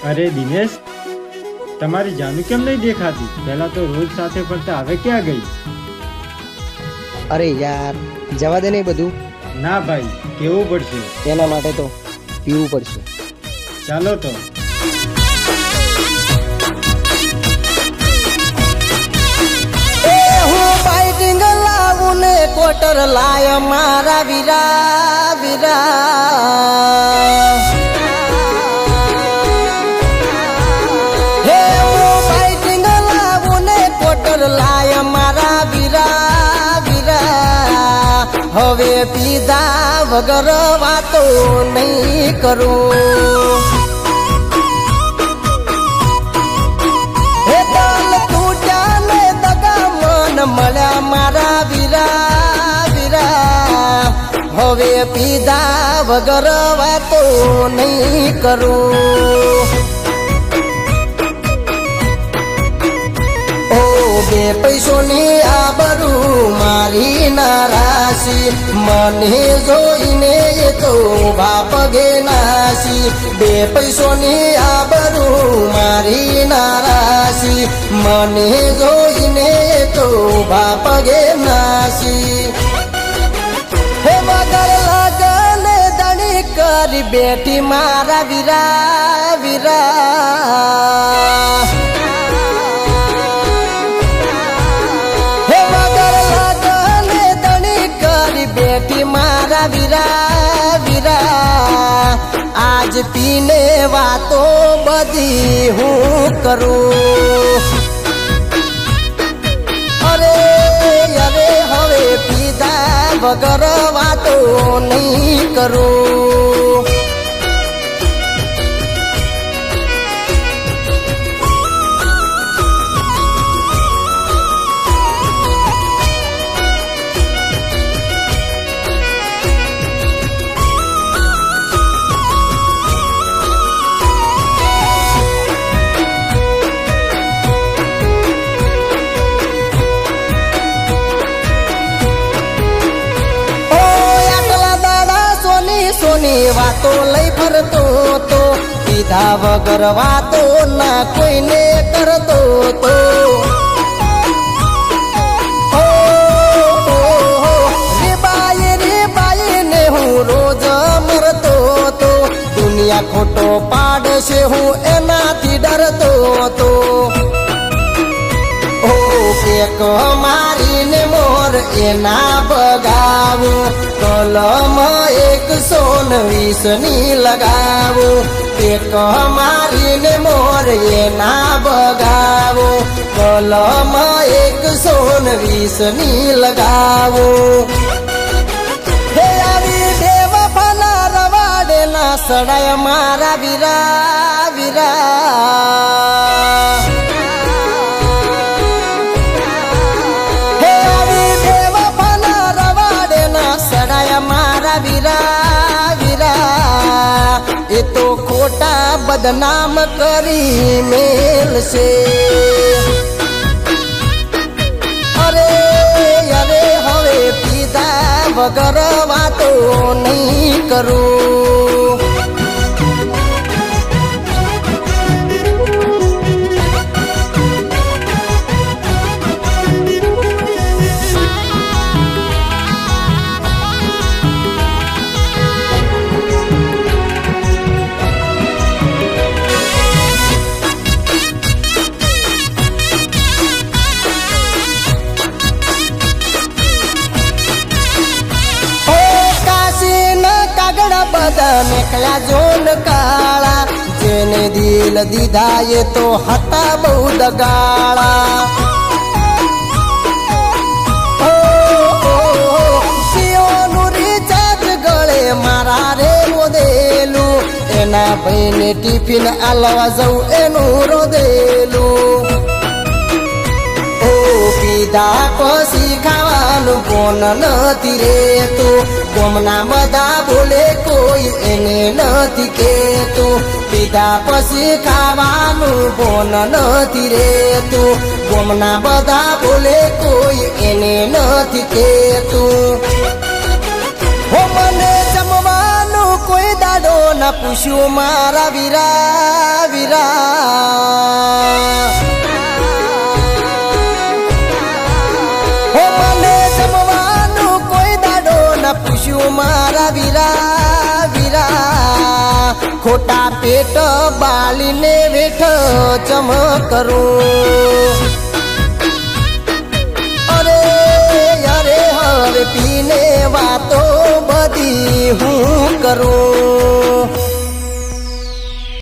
अरे दिनेश, તમારી જાનુ કેમ નહીં દેખાતી? પહેલા તો રોજ સાથે ફરતા, હવે ક્યાં ગઈ? અરે યાર, જવા દે ને એ બધું. ના ભાઈ, કેવું પડશે. એના માટે તો પીવું પડશે. ચાલો તો. કોટર લાય મારા વીરા વીરા, હે બાઈટિંગ લાવું ને કોટર લાય મારા વીરા વીરા, હવે પીધા વગર વાતો નહીં કરું. હે દલ તૂટ્યા ને દગા મન મળ્યા મારા વીરા, હવે પીધા વગર વાતો નહીં કરું. ઓ બે પૈસોની આબરૂ મારી નારાશી, મને જોઈને તો બાપ ગે નાસી. બે પૈસોની આબરૂ મારી નારાશી, મને જોઈને તો બાપ ગે નાસી. હે વગર લગને દણી કરી બેઠી મારા વીરા વીરા, હે વગર લગને દણી કરી બેઠી મારા વીરા વીરા, આજ પીને વાતો બધી હું કરું. અરે અરે હવે પીધા વગર વાતો નહીં કરું. સોની વાતો લઈ ફરતો તો, પીધા વગર વાતો ના કોઈને કરતો તો. રીબાઈ ને હું રોજ મરતો તો, દુનિયા ખોટો પાડશે હું એનાથી ડરતો તો. એક મારીને મોર એના બગાવું, કલમ 120 લગાવું. એક મારીને મોર એના બગાવું, કલમ 120 લગાવું. હે આવી બેવફાના રવાડે ના સડાય મારા વીરા વીરા, મારા વીરા વીરા, એ તો ખોટા બદનામ કરી મેલશે. અરે અરે હવે પીધા વગર વાતો નહીં કરું. બધા મેકલા જોન કાળા, જેને દિલ દીધા એ તો હતા બહુ દગાળા. જીઓનું રિચાર્જ ગળે મારા રે રોદેલું, એના ભાઈને ટિફિન આલવા જવું એનું રોદેલું. પીધા પછી ખાવાનું કોણ નથી રેતું, ગમના બધા બોલે કોઈ એને નથી કેતું. પીધા પછી ખાવાનું કોણ નથી રેતું, ગમના બધા બોલે કોઈ એને નથી કેતું. હો મને જમવાનું કોઈ દાડો ન ના પૂછ્યું મારા વીરા વીરા હો મને જમવાનું કોઈ દાડો ના પૂછ્યું મારા વીરા વીરા ખોટા પેટ બાલીને વેઠ ચમ કરું અરે અરે હવે પીને વાતો બધી હું કરું